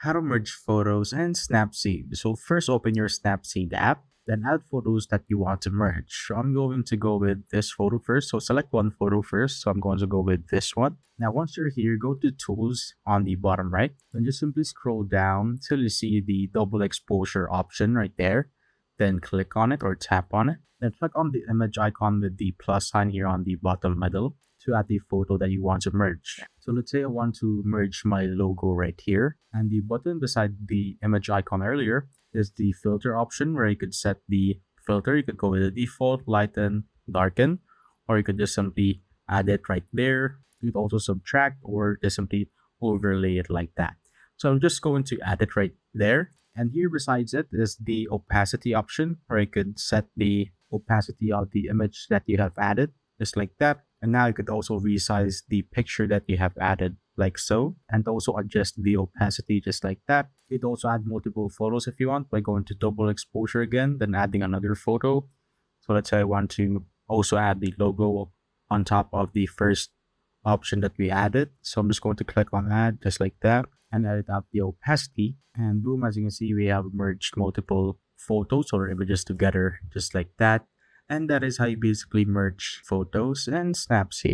How to merge photos and Snapseed. So first open your Snapseed app, then add photos that you want to merge. So I'm going to go with this photo first. So select one photo first. So I'm going to go with this one. Now once you're here, go to tools on the bottom right. Then just simply scroll down till you see the double exposure option right there. Then click on it or tap on it. Then click on the image icon with the plus sign here on the bottom middle to add the photo that you want to merge. So let's say I want to merge my logo right here, and the button beside the image icon earlier is the filter option where you could set the filter. You could go with the default, lighten, darken, or you could just simply add it right there. You could also subtract or just simply overlay it like that. So I'm just going to add it right there. And here besides it is the opacity option where you could set the opacity of the image that you have added, just like that. And now you could also resize the picture that you have added like so, and also adjust the opacity just like that. You could also add multiple photos if you want by going to double exposure again, then adding another photo. So let's say I want to also add the logo on top of the first option that we added. So I'm just going to click on add just like that and edit out the opacity. And boom, as you can see, we have merged multiple photos or images together just like that. And that is how you basically merge photos and Snapseed.